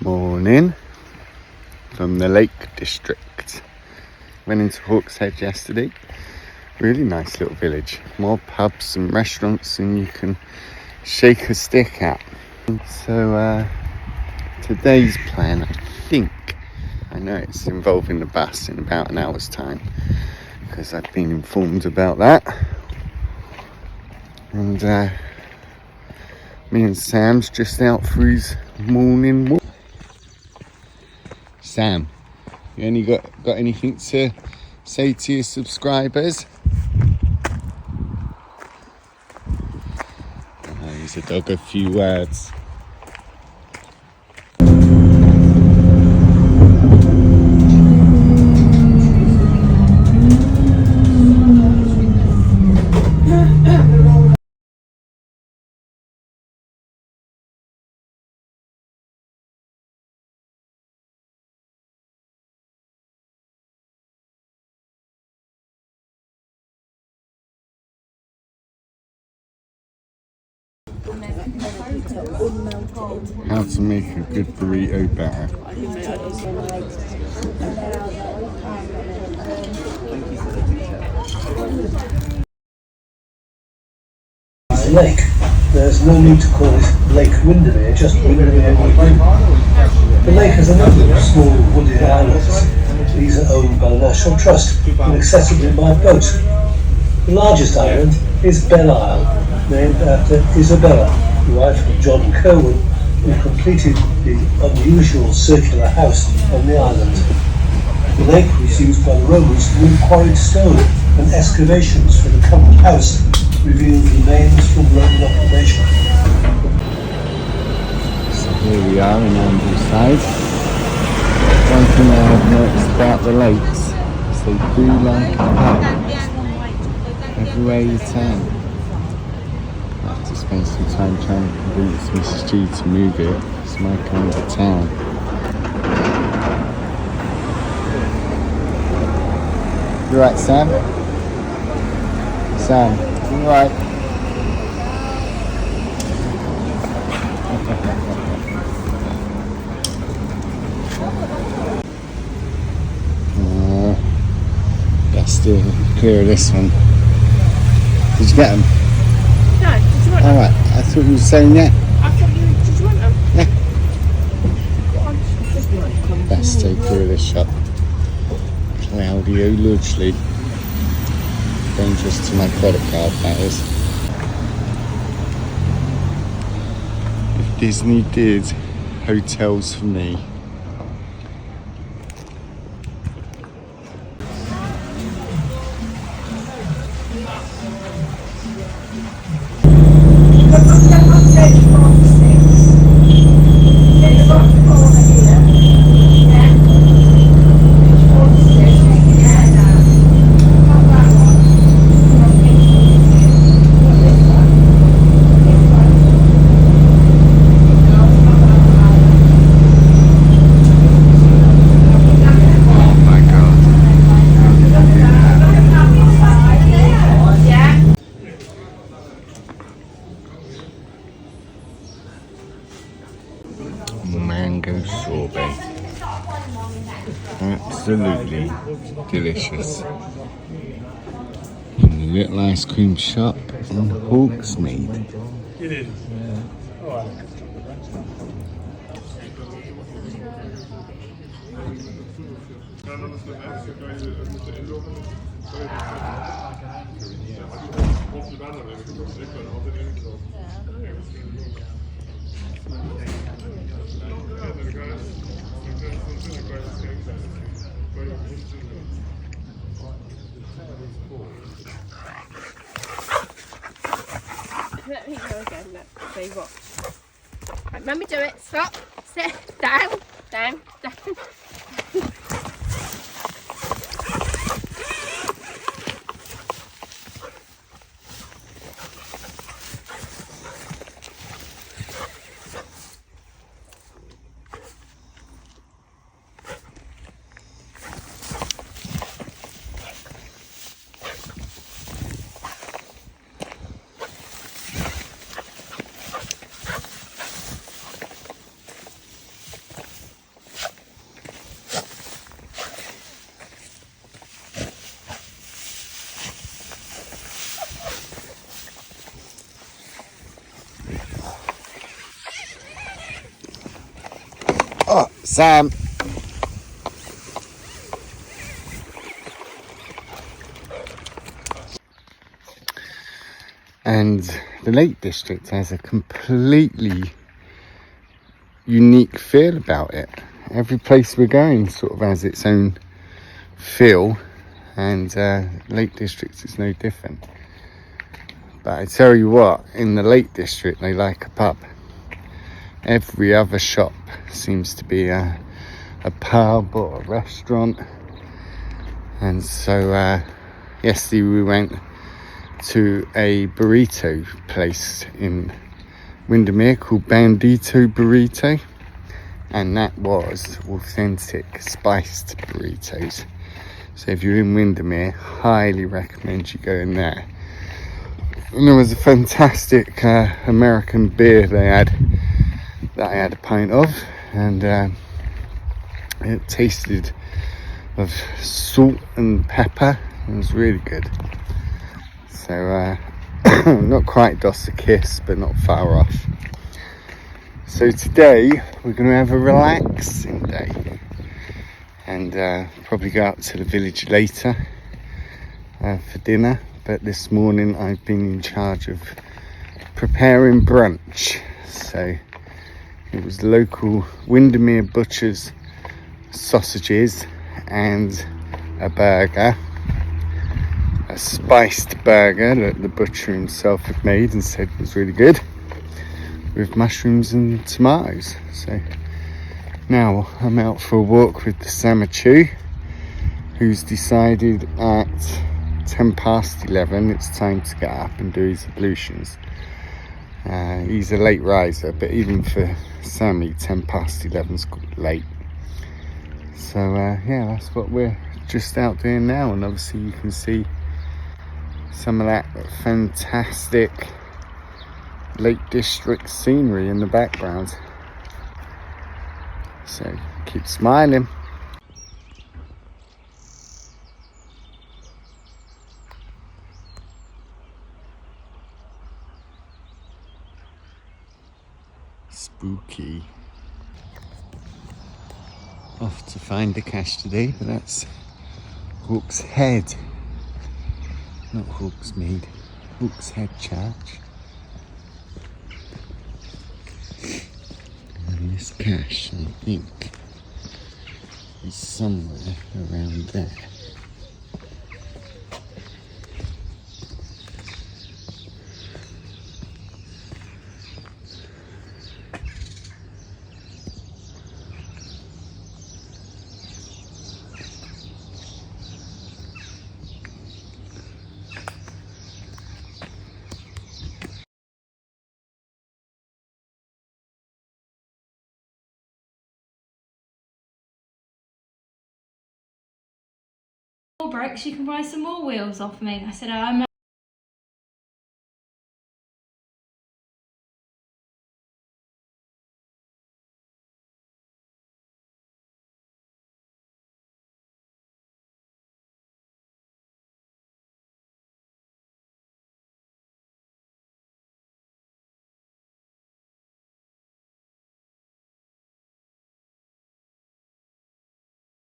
Morning from the Lake District. Went into Hawkshead yesterday. Really nice little village. More pubs and restaurants than you can shake a stick at. And so today's plan, I know it's involving the bus in about an hour's time because I've been informed about that. And me and Sam's just out for his morning walk. Sam, you only got anything to say to your subscribers? He's a dog, a few words. How to make a good burrito better. Lake. There's no need to call it Lake Windermere, just Windermere. The lake has a number of small wooded islands. These are owned by the National Trust and accessible by boat. The largest island is Belle Isle, named after Isabella, the wife of John Curwen, who completed the unusual circular house on the island. The lake was used by the Romans to move quarried stone, and excavations for the current house revealed remains from Roman occupation. So here we are in Ambleside. One thing I have noticed about the lakes is they do like a hub everywhere you turn. I have to spend some time trying to convince Mrs. G to move it. It's my kind of town. You right, Sam? Sam, you right? Let's do clear this one. Did you get them? No, did you want them? Alright, I thought you were saying yeah. I thought did you want them? Yeah. Let's take clear this shop. Claudio Ludgley. Dangerous to my credit card, that is. If Disney did hotels for me. Mango sorbet. Absolutely delicious. In the little ice cream shop in Hawksmead. Let me go again, look, see what. Right, mummy, do it, stop, sit, down, down, down. Oh, Sam. And the Lake District has a completely unique feel about it. Every place we're going sort of has its own feel, and Lake District is no different. But I tell you what, in the Lake District they like a pub. Every other shop seems to be a pub or a restaurant. And so yesterday we went to a burrito place in Windermere called Bandito Burrito, and that was authentic spiced burritos. So if you're in Windermere, highly recommend you go in there. And there was a fantastic American beer they had that I had a pint of, and it tasted of salt and pepper. It was really good. So not quite Dos a Kiss, but not far off. So today we're going to have a relaxing day, and probably go out to the village later for dinner. But this morning I've been in charge of preparing brunch. So it was local Windermere butcher's sausages and a burger, a spiced burger that the butcher himself had made and said was really good, with mushrooms and tomatoes. So now I'm out for a walk with the Samachu, who's decided at 11:10 it's time to get up and do his ablutions. He's a late riser, but even for Sammy 11:10's late. So yeah, that's what we're just out doing now, and obviously you can see some of that fantastic Lake District scenery in the background. So keep smiling. Spooky. Off to find the cache today, but that's Hawk's Head, not Hawksmead. Hawk's Head Church. And this cache, I think, is somewhere around there. Brakes, you can buy some more wheels off me. I said, I'm